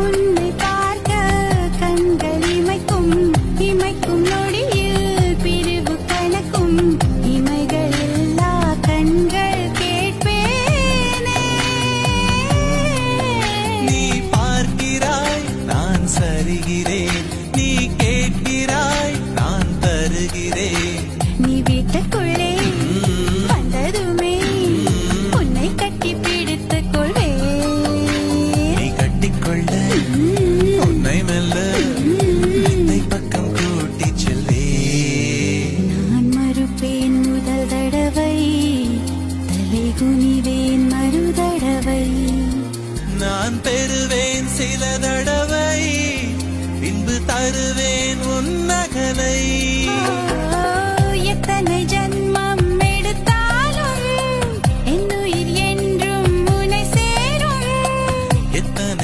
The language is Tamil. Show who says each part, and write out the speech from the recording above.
Speaker 1: உன்னை பார்க்க கண்கள் இமைக்கும் இமைக்கும் நொடியில் பிரிவு கணக்கும் இமைகள் எல்லா கண்கள் கேட்பேனே.
Speaker 2: நீ பார்க்கிறாய் நான் சரிகிறேன், நீ கேட்கிறாய் நான் தருகிறேன்.
Speaker 1: நீ வீட்டுக்குள்ளே வந்ததுமே உன்னை கட்டி பிடித்துக் கொள்வேன்.
Speaker 2: நீ கட்டிக்கொள்ள உன்னை மெல்ல என்னை பக்கம் கூட்டிச் செல்வே.
Speaker 1: நான் மறுப்பேன் முதல் தடவை, தலை குனிவேன் மறு தடவை.
Speaker 2: நான் பெறுவேன் சில தடவை, பின்பு தருவேன் உன் நகலை.